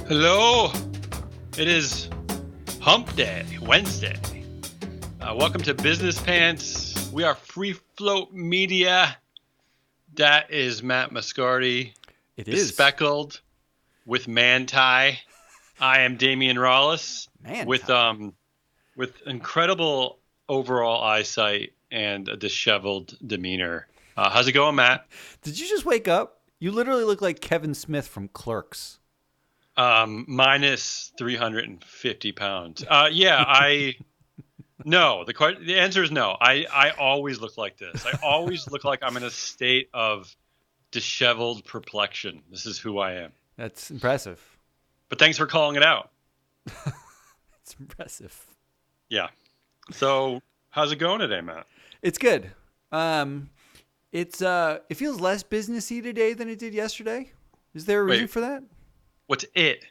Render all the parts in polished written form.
Hello, it is Hump Day, Wednesday. Welcome to Business Pants. We are Free Float Media. That is Matt Mascardi, It is. bespeckled with man-tie. I am Damian Rollis Man-tie. with incredible overall eyesight and a disheveled demeanor. How's it going, Matt? Did you just wake up? You literally look like Kevin Smith from Clerks. Minus 350 pounds. No. The answer is no. I always look like this. I always look like I'm in a state of disheveled perplexion. This is who I am. That's impressive. But thanks for calling it out. It's impressive. Yeah. So how's it going today, Matt? It's good. It feels less businessy today than it did yesterday. Is there a reason Wait, for that? what's it?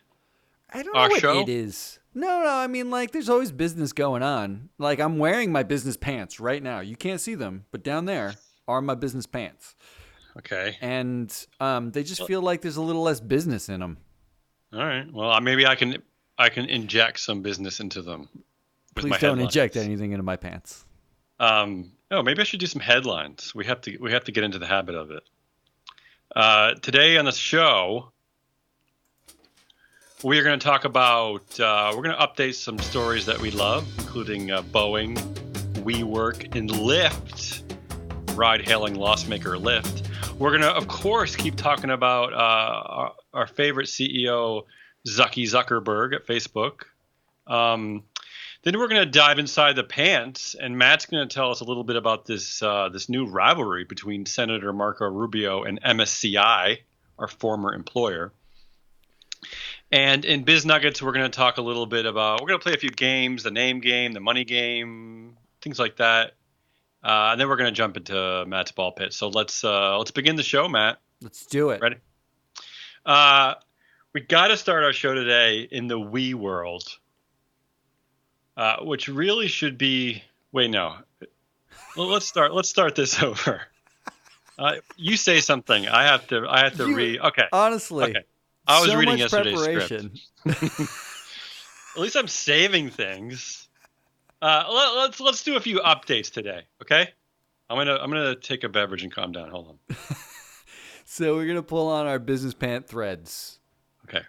I don't know Our what show? it is. No. I mean, like, there's always business going on. Like, I'm wearing my business pants right now. You can't see them, but down there are my business pants. Okay. And they just feel like there's a little less business in them. All right. Well, maybe I can inject some business into them with Please my don't headlines. inject anything into my pants. Maybe I should do some headlines. We have to get into the habit of it. Today on the show, we are going to talk about. We're going to update some stories that we love, including Boeing, WeWork, and Lyft. Ride-hailing loss maker Lyft. We're going to, of course, keep talking about our favorite CEO, Zuckerberg at Facebook. Then we're going to dive inside the pants, and Matt's going to tell us a little bit about this new rivalry between Senator Marco Rubio and MSCI, our former employer. And in Biz Nuggets, we're going to talk a little bit about. We're going to play a few games: the name game, the money game, things like that. And then we're going to jump into Matt's ball pit. So let's begin the show, Matt. Let's do it. Ready? We got to start our show today in the we world. Which really should be. Wait, no. Well, let's start this over. You say something. I have to read. Okay. Honestly, okay. I was so reading much yesterday's preparation. script. At least I'm saving things. Let's do a few updates today. Okay. I'm gonna take a beverage and calm down. Hold on. So we're gonna pull on our business pant threads. Okay.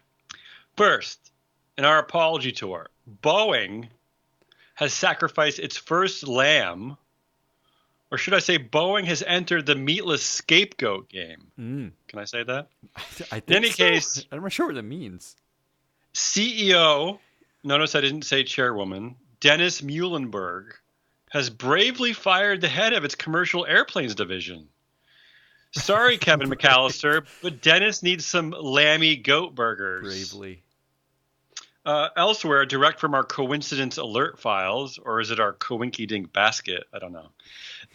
First, in our apology tour, Boeing has sacrificed its first lamb, or should I say Boeing has entered the meatless scapegoat game. Can I say that? I think in any so. case, I'm not sure what that means. CEO, notice I didn't say chairwoman, Dennis Muhlenberg, has bravely fired the head of its commercial airplanes division. Sorry, Kevin McAllister, but Dennis needs some lammy goat burgers. Bravely. Elsewhere, direct from our coincidence alert files, or is it our coinky-dink basket? I don't know.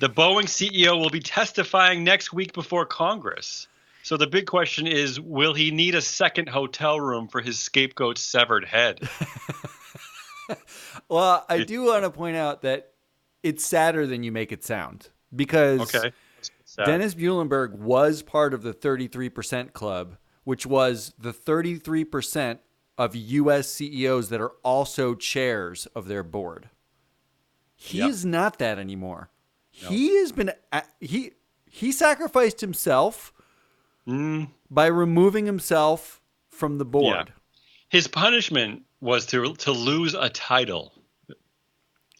The Boeing CEO will be testifying next week before Congress. So the big question is, will he need a second hotel room for his scapegoat's severed head? Well, I do want to point out that it's sadder than you make it sound, because Okay. Dennis Muhlenberg was part of the 33% club, which was the 33% of U.S. CEOs that are also chairs of their board. He is not that anymore. No. He has been he sacrificed himself by removing himself from the board. Yeah. His punishment was to lose a title.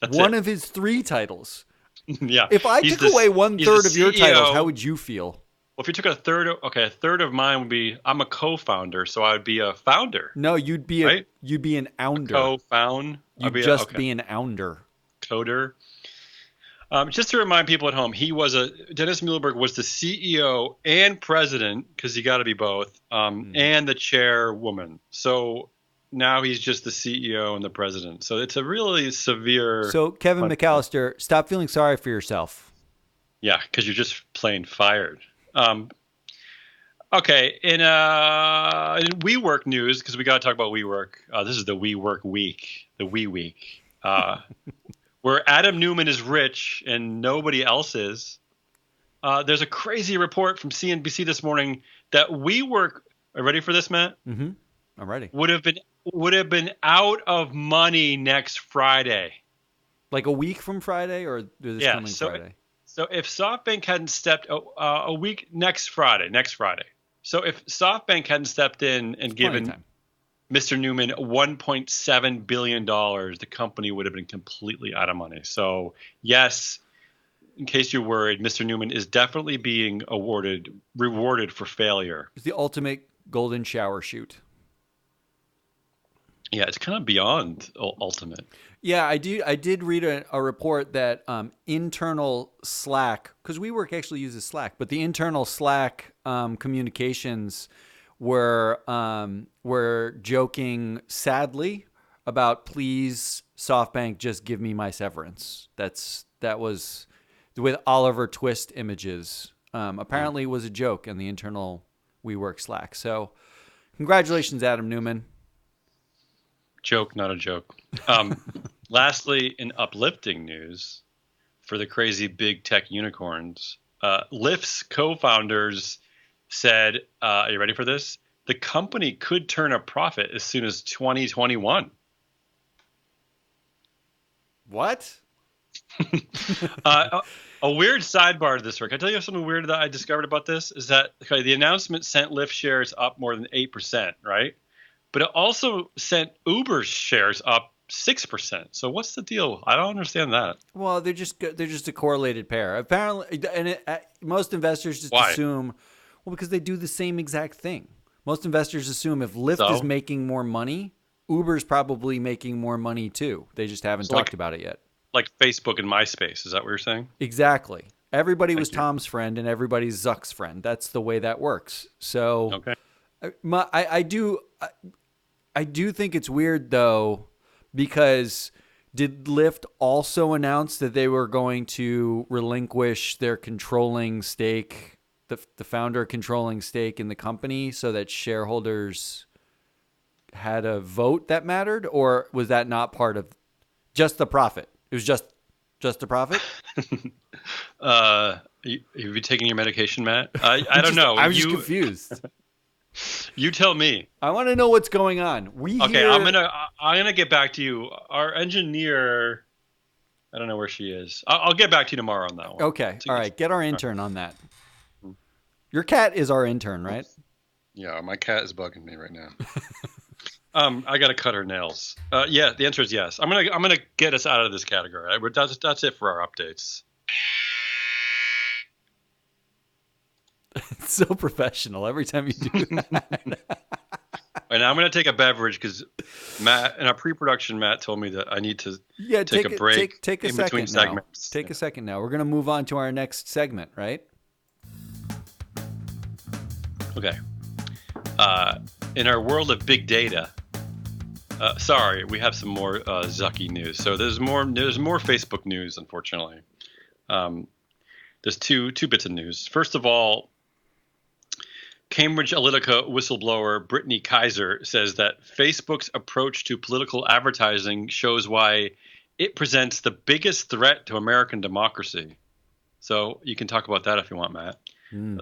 That's one of his 3 titles. Yeah. If I took away 1/3 of your titles, how would you feel? Well, if you took a third of mine would be, I'm a co-founder, so I would be a founder. No, you'd be right? You'd be an ounder. Co-found. You'd just be an ounder. Coder. Just to remind people at home, Dennis Muhlenberg was the CEO and president, because you got to be both, and the chairwoman. So now he's just the CEO and the president. So it's a really severe. So Kevin McAllister, stop feeling sorry for yourself. Yeah, because you're just plain fired. Okay, in WeWork news, because we got to talk about WeWork. This is the WeWork week, the week, where Adam Newman is rich and nobody else is. There's a crazy report from CNBC this morning that WeWork. Are you ready for this, Matt? Mm-hmm. I'm ready. would have been out of money next Friday. Like a week from Friday, or this coming Friday? So if SoftBank hadn't stepped a week next Friday. So if SoftBank hadn't stepped in and given Mr. Newman $1.7 billion, the company would have been completely out of money. So yes, in case you're worried, Mr. Newman is definitely being rewarded for failure. It's the ultimate golden shower shoot. Yeah, it's kind of beyond ultimate. Yeah, I did read a report that internal Slack, because WeWork actually uses Slack, but the internal Slack communications were joking sadly about, please SoftBank just give me my severance. That was with Oliver Twist images. Apparently it was a joke in the internal WeWork Slack. So congratulations, Adam Neumann. Joke, not a joke. Lastly, in uplifting news for the crazy big tech unicorns, Lyft's co-founders said, are you ready for this? The company could turn a profit as soon as 2021. What? A weird sidebar to this, Rick. I tell you something weird that I discovered about this is that the announcement sent Lyft shares up more than 8%, right? But it also sent Uber's shares up 6%. So what's the deal? I don't understand that. Well, they're just a correlated pair. Apparently, and most investors just assume, well, because they do the same exact thing. Most investors assume if Lyft is making more money, Uber's probably making more money too. They just haven't talked about it yet. Like Facebook and MySpace. Is that what you're saying? Exactly. Everybody was Tom's friend and everybody's Zuck's friend. That's the way that works. So I do think it's weird, though, because did Lyft also announce that they were going to relinquish their controlling stake, the founder controlling stake in the company, so that shareholders had a vote that mattered? Or was that not part of just the profit? It was just the profit? Have you taken your medication, Matt? I don't know. I was just confused. You tell me. I want to know what's going on. I'm gonna get back to you. Our engineer, I don't know where she is. I'll get back to you tomorrow on that one. Okay. All right. Get our intern on that. Your cat is our intern, right? Yeah, my cat is bugging me right now. I gotta cut her nails. Yeah, the answer is yes. I'm gonna get us out of this category. That's it for our updates. It's so professional every time you do that. And I'm going to take a beverage because Matt, in our pre-production, Matt told me that I need to take a break. Take a in second between now. segments. Take a second now. We're going to move on to our next segment, right? Okay. In our world of big data, we have some more Zucky news. So there's more Facebook news, unfortunately. There's two bits of news. First of all, Cambridge Analytica whistleblower Brittany Kaiser says that Facebook's approach to political advertising shows why it presents the biggest threat to American democracy. So you can talk about that if you want, Matt.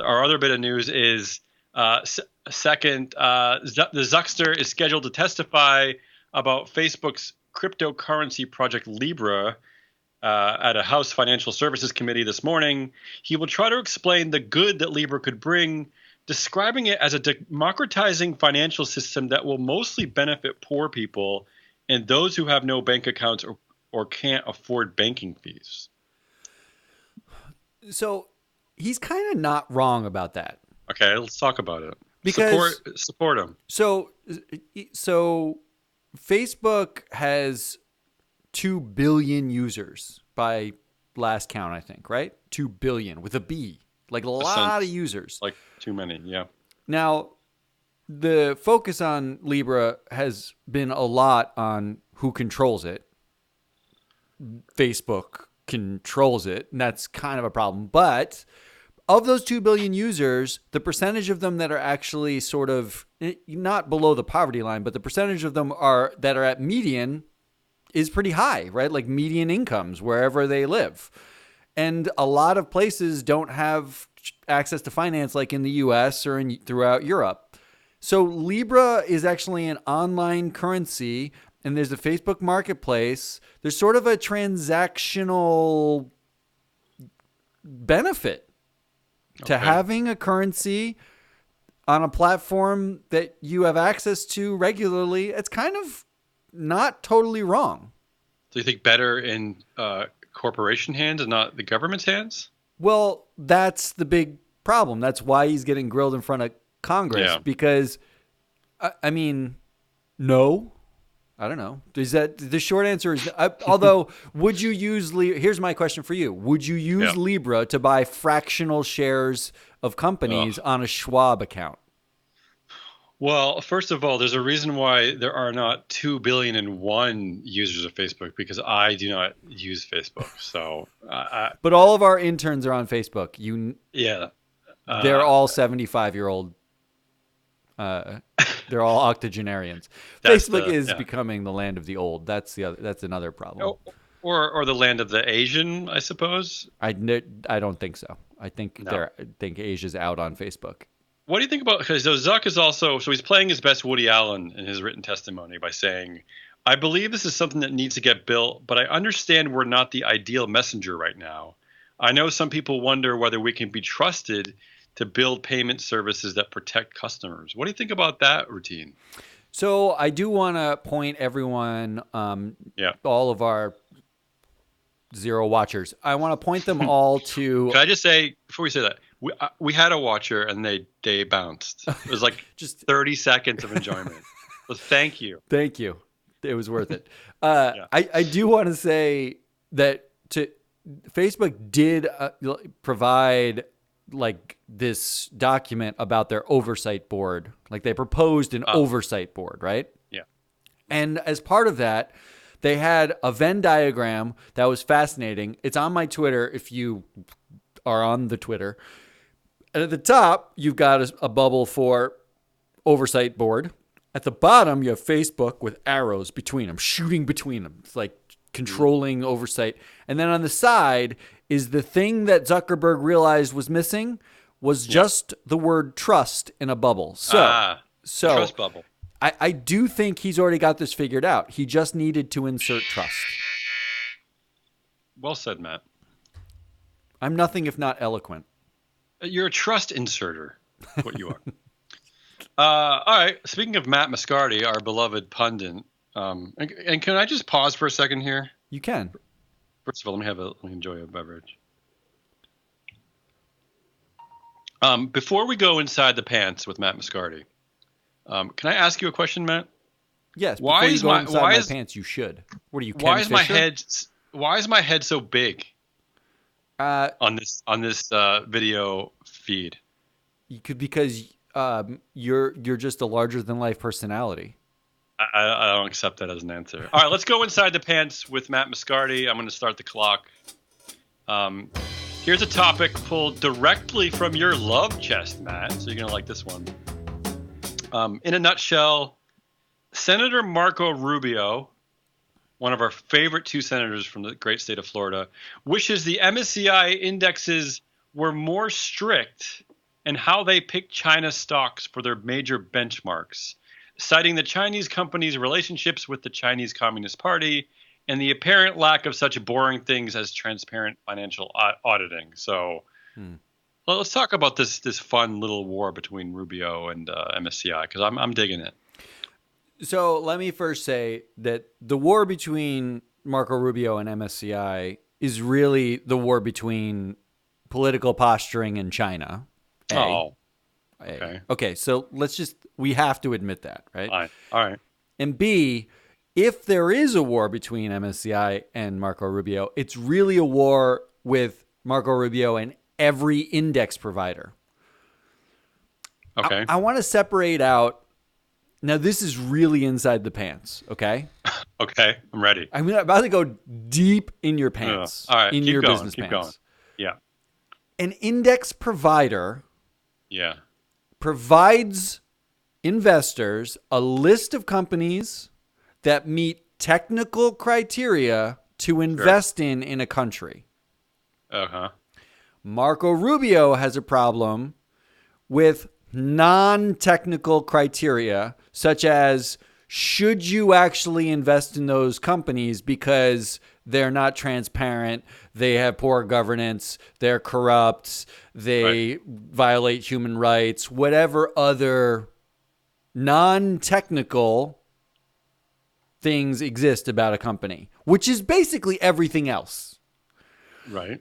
Our other bit of news is the Zuckster is scheduled to testify about Facebook's cryptocurrency project Libra at a House Financial Services Committee this morning. He will try to explain the good that Libra could bring, describing it as a democratizing financial system that will mostly benefit poor people and those who have no bank accounts or can't afford banking fees. So he's kind of not wrong about that. Okay, let's talk about it. Because support him. So Facebook has 2 billion users by last count, I think, right? 2 billion with a B. Like a lot of users. Like too many, yeah. Now, the focus on Libra has been a lot on who controls it. Facebook controls it, and that's kind of a problem. But of those 2 billion users, the percentage of them that are actually sort of not below the poverty line, but the percentage of them that are at median is pretty high, right? Like median incomes wherever they live. And a lot of places don't have access to finance like in the US or throughout Europe. So Libra is actually an online currency, and there's a Facebook marketplace. There's sort of a transactional benefit to having a currency on a platform that you have access to regularly. It's kind of not totally wrong. Do you think better in corporation hands and not the government's hands? Well, that's the big problem. That's why he's getting grilled in front of Congress, because, I mean, no, I don't know. Is that the short answer? Is although, would you use Here's my question for you: would you use Libra to buy fractional shares of companies on a Schwab account? Well, first of all, there's a reason why there are not 2,000,000,001 users of Facebook, because I do not use Facebook. So, but all of our interns are on Facebook. They're all 75-year-old. They're all octogenarians. Facebook is becoming the land of the old. That's another problem. Or the land of the Asian, I suppose. I don't think so. I think Asia's out on Facebook. What do you think about, because Zuck is also, so he's playing his best Woody Allen in his written testimony by saying, I believe this is something that needs to get built, but I understand we're not the ideal messenger right now. I know some people wonder whether we can be trusted to build payment services that protect customers. What do you think about that routine? So I do want to point everyone, all of our Zero watchers, I want to point them all to... Can I just say, before we say that, we had a watcher and they bounced. It was like just 30 seconds of enjoyment. So thank you. Thank you. It was worth it. I do want to say that Facebook did provide like this document about their oversight board. Like they proposed an oversight board, right? Yeah. And as part of that, they had a Venn diagram that was fascinating. It's on my Twitter if you are on the Twitter. And at the top, you've got a bubble for oversight board. At the bottom, you have Facebook with arrows between them, shooting between them. It's like controlling oversight. And then on the side is the thing that Zuckerberg realized was missing was just the word trust in a bubble. So trust bubble. I do think he's already got this figured out. He just needed to insert trust. Well said, Matt. I'm nothing if not eloquent. You're a trust inserter, what you are. All right. Speaking of Matt Moscardi, our beloved pundit, and can I just pause for a second here? You can. First of all, let me enjoy a beverage. Before we go inside the pants with Matt Moscardi, can I ask you a question, Matt? Yes. Why is my pants? You should. What are you? Ken why is Fisher? Why is my head so big? On this video feed. Because you're just a larger than life personality. I don't accept that as an answer. All right, let's go inside the pants with Matt Moscardi. I'm going to start the clock. Here's a topic pulled directly from your love chest, Matt. So you're going to like this one. In a nutshell, Senator Marco Rubio, one of our favorite two senators from the great state of Florida, wishes the MSCI indexes were more strict in how they pick China stocks for their major benchmarks, citing the Chinese companies' relationships with the Chinese Communist Party and the apparent lack of such boring things as transparent financial auditing. So let's talk about this fun little war between Rubio and MSCI, because I'm digging it. So let me first say that the war between Marco Rubio and MSCI is really the war between political posturing in China. Okay. So we have to admit that, right? All right. And B, if there is a war between MSCI and Marco Rubio, it's really a war with Marco Rubio and every index provider. Okay. I want to separate out. Now, this is really inside the pants, okay? Okay, I'm ready. I'm about to go deep in your pants. All right, in your business pants. Going. Yeah. An index provider provides investors a list of companies that meet technical criteria to invest in a country. Uh-huh. Marco Rubio has a problem with non-technical criteria, such as should you actually invest in those companies because they're not transparent, they have poor governance, they're corrupt, they violate human rights, whatever other non-technical things exist about a company, which is basically everything else. Right.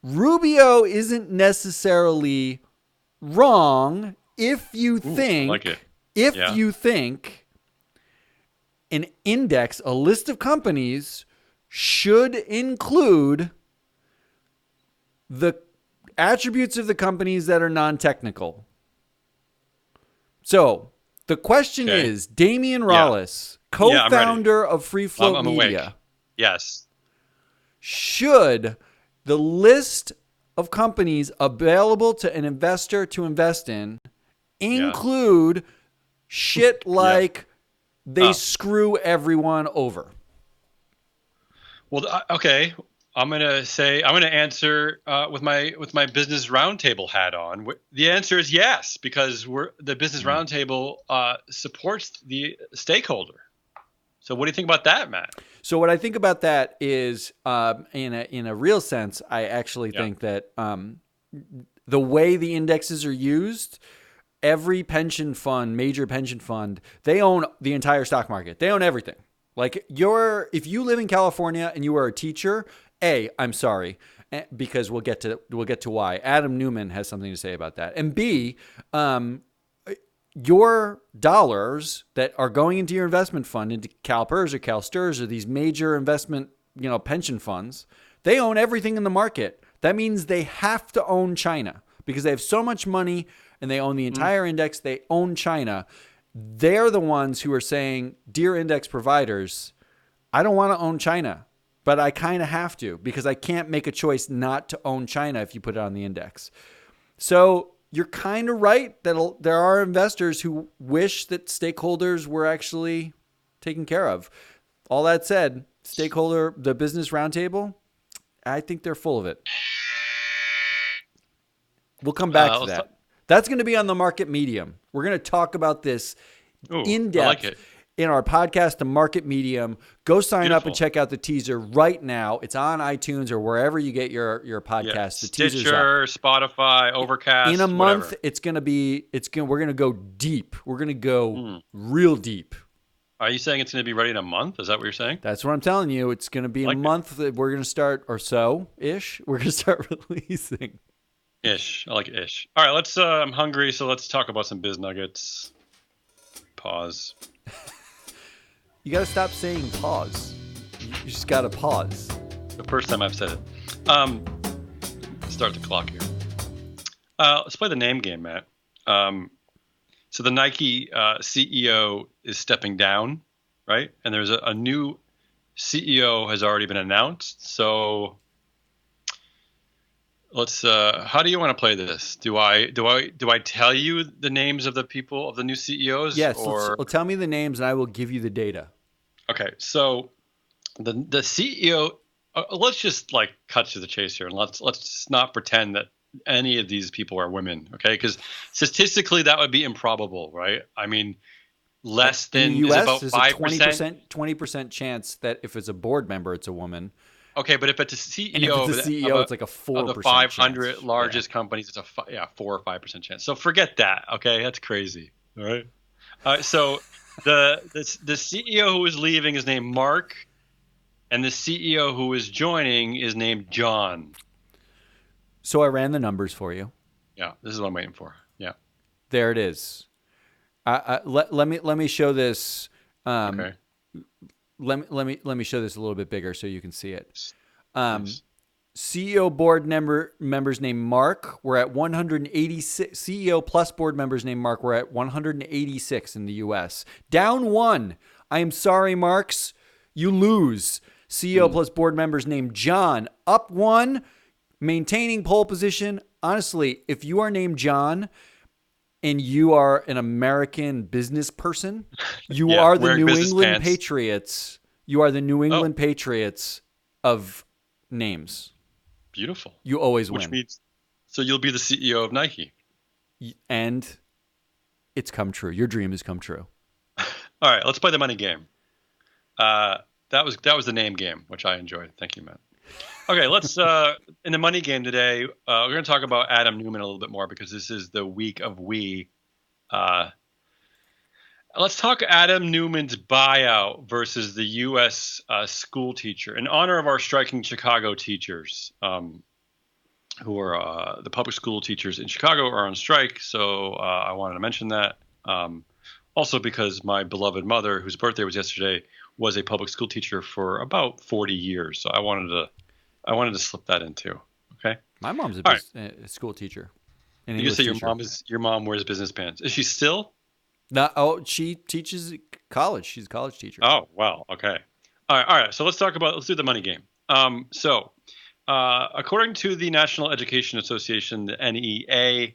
Rubio isn't necessarily wrong if you think, like it. you think an index, a list of companies, should include the attributes of the companies that are non-technical. So the question is, Damian Rollis, co-founder of Free Float Media, awake. Yes. should the list of companies available to an investor to invest in include shit like they screw everyone over? Well, okay. I'm gonna answer with my business roundtable hat on. The answer is yes, because the business roundtable supports the stakeholder. So what do you think about that, Matt? So what I think about that is, in a real sense, I actually think that the way the indexes are used, every pension fund, major pension fund, they own the entire stock market. They own everything. Like if you live in California and you are a teacher, I'm sorry, because we'll get to why. Adam Newman has something to say about that. And B, your dollars that are going into your investment fund, into CalPERS or CalSTRS or these major investment, pension funds, they own everything in the market. That means they have to own China because they have so much money and they own the entire index. They own China. They're the ones who are saying, dear index providers, I don't want to own China, but I kind of have to because I can't make a choice not to own China if you put it on the index. So you're kind of right that there are investors who wish that stakeholders were actually taken care of. All that said, the business roundtable, I think they're full of it. We'll come back to that. That's going to be on the Market Medium. We're going to talk about this in depth in our podcast, The Market Medium. Go sign up and check out the teaser right now. It's on iTunes or wherever you get your podcast. Yeah. The teaser's Stitcher, up. Spotify, Overcast. In a month, whatever. We're going to go deep. We're going to go real deep. Are you saying it's going to be ready in a month? Is that what you're saying? That's what I'm telling you. It's going to be a month that we're going to start, or so-ish. We're going to start releasing. Ish. I like ish. All right, I'm hungry, so let's talk about some biz nuggets. Pause. You got to stop saying pause. You just got to pause. The first time I've said it. Start the clock here. Let's play the name game, Matt. So the Nike CEO is stepping down, right? And there's a new CEO has already been announced. So let's. How do you want to play this? Do I tell you the names of the people of the new CEOs? Yes. Well, tell me the names, and I will give you the data. Okay. So the CEO. Let's just cut to the chase here, and let's not pretend that any of these people are women, okay? Because statistically, that would be improbable, right? I mean, less than in the US, about there's 5%. 20% chance that if it's a board member, it's a woman. Okay, but if it's a CEO, and if it's a CEO, it's like a 4%. Of the 500 largest companies, it's a 4 or 5% chance. So forget that. Okay, that's crazy. All right. So the CEO who is leaving is named Mark, and the CEO who is joining is named John. So I ran the numbers for you. Yeah, this is what I'm waiting for. Yeah. There it is. Let me show this. Okay. Let me show this a little bit bigger so you can see it. Nice. CEO board members named Mark. We're at 186. CEO plus board members named Mark. We're at 186 in the U.S. Down one. I am sorry, Marks. You lose. CEO plus board members named John. Up one. Maintaining pole position. Honestly, if you are named John and you are an American business person, you are the New England Patriots. You are the New England Patriots of names. Beautiful. You always win. Which means, so you'll be the CEO of Nike. And it's come true. Your dream has come true. All right, let's play the money game. That was the name game, which I enjoyed. Thank you, Matt. Okay, let's in the money game today. We're going to talk about Adam Newman a little bit more because this is the week of we. Let's talk Adam Newman's buyout versus the U.S. School teacher in honor of our striking Chicago teachers, who are the public school teachers in Chicago are on strike. So I wanted to mention that. Also because my beloved mother, whose birthday was yesterday, was a public school teacher for about 40 years. So I wanted to slip that in too. Okay. My mom's a school teacher. You say your mom wears business pants. Is she still? No. Oh, she teaches college. She's a college teacher. Oh, wow. Okay. All right. So let's do the money game. According to the National Education Association, the NEA,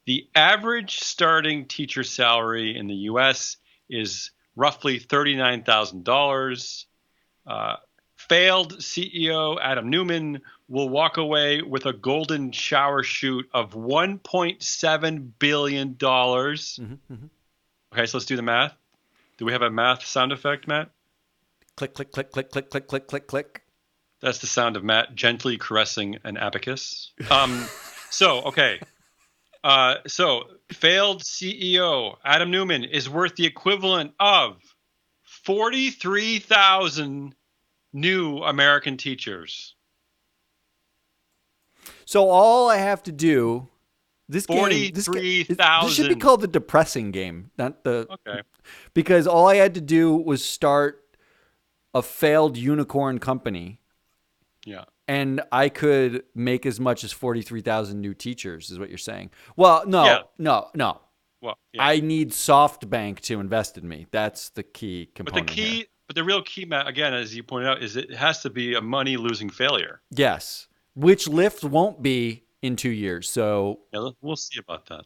the average starting teacher salary in the U.S. is roughly $39,000. Failed CEO Adam Newman will walk away with a golden shower chute of $1.7 billion. Mm-hmm. Okay, so let's do the math. Do we have a math sound effect, Matt? Click, click, click, click, click, click, click, click, click. That's the sound of Matt gently caressing an abacus. Okay. So failed CEO Adam Newman is worth the equivalent of 43,000 new American teachers. So all I have to do, this 43,000. This should be called the depressing game, not the. Okay. Because all I had to do was start a failed unicorn company. Yeah. And I could make as much as 43,000 new teachers, is what you're saying. Well, no. Well, yeah. I need SoftBank to invest in me. That's the key component. But the real key, Matt, again, as you pointed out, is it has to be a money-losing failure. Yes, which Lyft won't be in 2 years. So yeah, we'll see about that.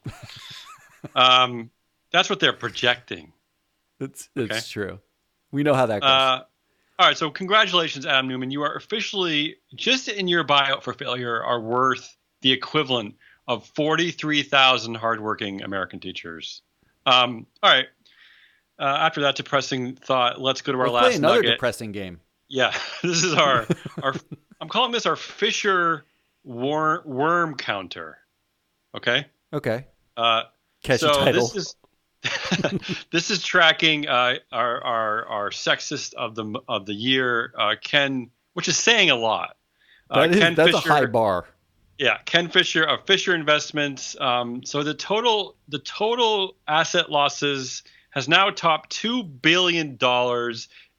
That's what they're projecting. That's true. We know how that goes. All right, so congratulations, Adam Newman. You are officially, just in your buyout for failure, are worth the equivalent of 43,000 hardworking American teachers. All right. After that depressing thought, let's go to our last play another nugget. Depressing game. Yeah, this is our I'm calling this our Fisher worm counter. Okay? Okay. Catchy title. This is tracking our sexist of the year, Ken, which is saying a lot. That's Fisher, a high bar. Yeah, Ken Fisher of Fisher Investments. So the total asset losses has now topped $2 billion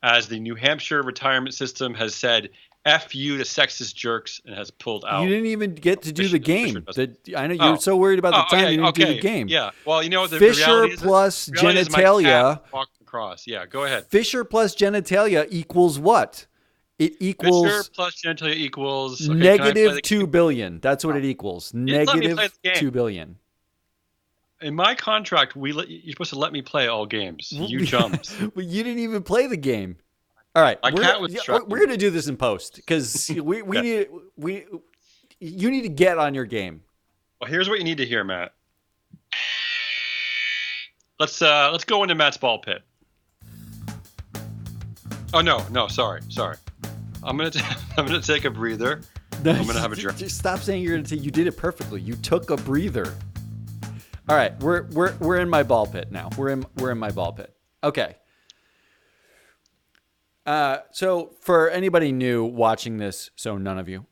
as the New Hampshire retirement system has said F you to sexist jerks and has pulled out. You didn't even get to do the game. I know you're so worried about the time you didn't do the game. Yeah. Well, you know what the Fisher reality is? plus genitalia. Across. Yeah, go ahead. Fisher plus genitalia equals what? It equals Fisher plus genitalia equals negative $2 billion. That's what it equals. Negative $2 billion. In my contract, you're supposed to let me play all games. You jumped. Well, you didn't even play the game. All right, we're gonna do this in post because you need to get on your game. Well, here's what you need to hear, Matt. Let's go into Matt's ball pit. Oh no, sorry. I'm gonna take a breather. I'm gonna have a drink. Just stop saying you're gonna take. You did it perfectly. You took a breather. All right, we're in my ball pit now. We're in my ball pit. Okay. So for anybody new watching this, so none of you,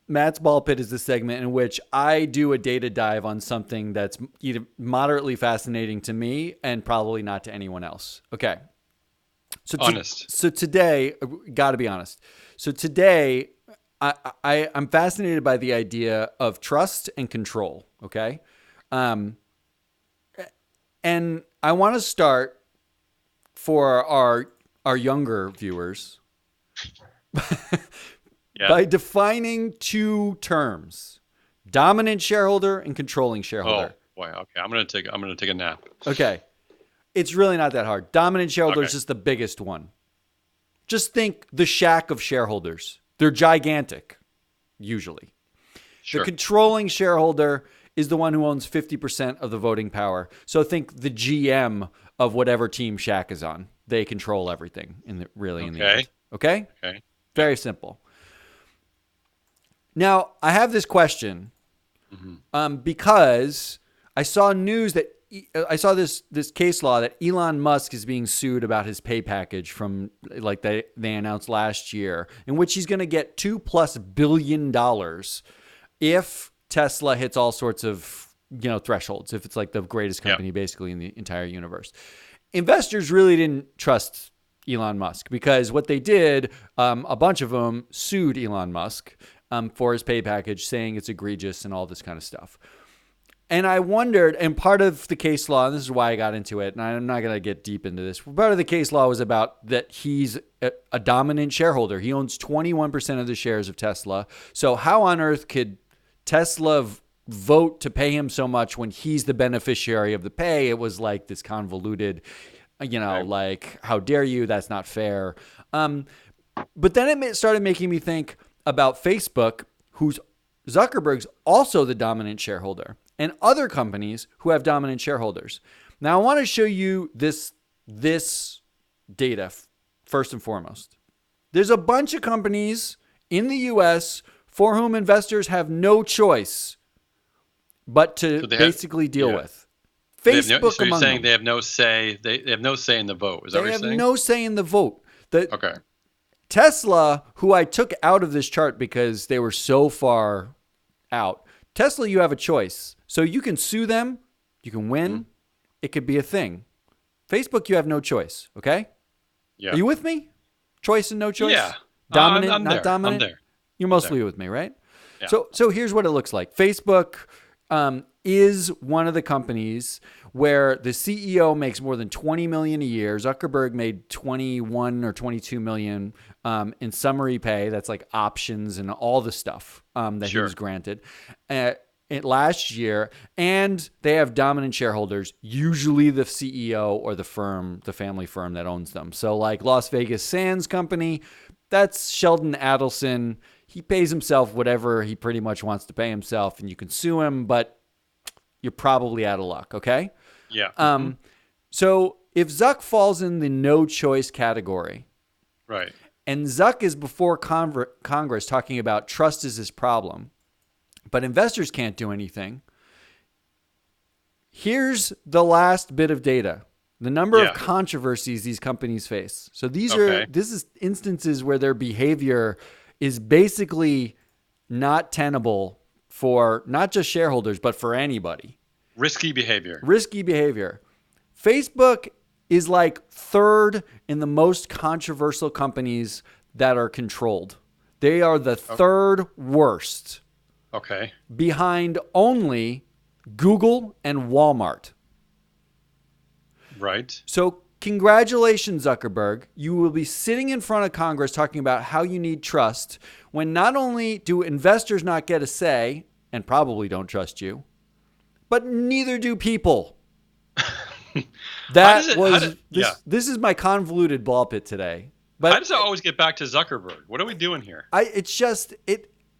Matt's Ball Pit is the segment in which I do a data dive on something that's either moderately fascinating to me and probably not to anyone else. Okay. So today, gotta be honest. So today, I'm fascinated by the idea of trust and control. Okay. And I want to start for our younger viewers by defining two terms: dominant shareholder and controlling shareholder. Oh boy, okay. I'm gonna take a nap. Okay. It's really not that hard. Dominant shareholder is just the biggest one. Just think the shack of shareholders. They're gigantic, usually. Sure. The controlling shareholder is the one who owns 50% of the voting power. So think the GM of whatever team Shaq is on. They control everything in the end. Okay? Okay. Very simple. Now, I have this question because I saw news that I saw this case law that Elon Musk is being sued about his pay package from like they announced last year, in which he's going to get $2+ billion if Tesla hits all sorts of thresholds. If it's like the greatest company basically in the entire universe, investors really didn't trust Elon Musk because what they did, a bunch of them sued Elon Musk for his pay package, saying it's egregious and all this kind of stuff. And I wondered, and part of the case law, and this is why I got into it, and I'm not going to get deep into this, part of the case law was about that he's a dominant shareholder. He owns 21% of the shares of Tesla. So how on earth could Tesla vote to pay him so much when he's the beneficiary of the pay? It was like this convoluted, like, how dare you? That's not fair. But then it started making me think about Facebook, who's Zuckerberg's also the dominant shareholder, and other companies who have dominant shareholders. Now, I want to show you this data first and foremost. There's a bunch of companies in the U.S. for whom investors have no choice but to basically deal with. Facebook, so you're saying they have no say. They have no say in the vote. Is that what you're saying? They have no say in the vote. Okay. Tesla, who I took out of this chart because they were so far out. Tesla, you have a choice. So you can sue them. You can win. It could be a thing. Facebook, you have no choice. Okay? Yeah. Are you with me? Choice and no choice? Yeah. Dominant, I'm not there. dominant? I'm there. You're mostly with me, right? Yeah. So here's what it looks like. Facebook is one of the companies where the CEO makes more than $20 million a year. Zuckerberg made $21 or $22 million in summary pay. That's like options and all the stuff that he was granted last year. And they have dominant shareholders, usually the CEO or the family firm that owns them. So like Las Vegas Sands Company, that's Sheldon Adelson. He pays himself whatever he pretty much wants to pay himself, and you can sue him, but you're probably out of luck, okay? Yeah. So if Zuck falls in the no choice category, right, and Zuck is before Congress talking about trust is his problem, but investors can't do anything, here's the last bit of data. The number of controversies these companies face. So this is instances where their behavior is basically not tenable for not just shareholders, but for anybody. Risky behavior. Facebook is like third in the most controversial companies that are controlled. They are the third worst. Okay. Behind only Google and Walmart. Right. So congratulations, Zuckerberg. You will be sitting in front of Congress talking about how you need trust when not only do investors not get a say and probably don't trust you, but neither do people. This is my convoluted ball pit today. But how does it always get back to Zuckerberg? What are we doing here?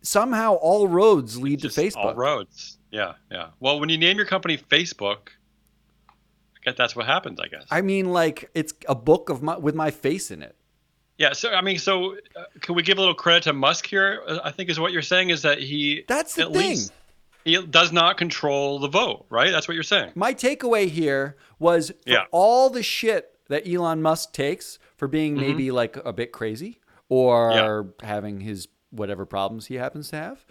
Somehow all roads lead to Facebook. All roads. Yeah. Well, when you name your company Facebook, that's what happens, I guess. I mean, like, it's a book with my face in it. Yeah. So, I mean, can we give a little credit to Musk here? I think is what you're saying is that that's the thing. He does not control the vote, right? That's what you're saying. My takeaway here was for all the shit that Elon Musk takes for being maybe like a bit crazy or having his whatever problems he happens to have.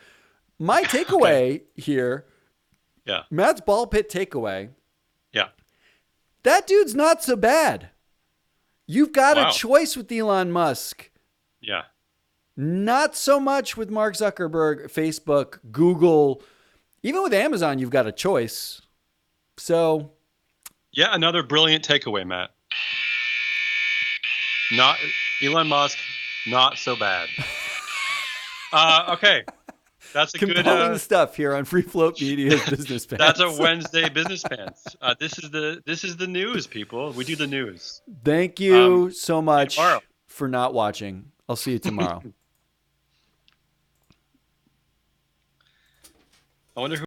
My takeaway here, Matt's ball pit takeaway. Yeah. That dude's not so bad. You've got a choice with Elon Musk. Yeah. Not so much with Mark Zuckerberg, Facebook, Google. Even with Amazon, you've got a choice. So. Yeah, another brilliant takeaway, Matt. Not Elon Musk, not so bad. Okay. That's a compelling stuff here on Free Float Media's Business Pants. That's a Wednesday Business Pants. This is the news, people. We do the news. Thank you so much for not watching. I'll see you tomorrow. I wonder who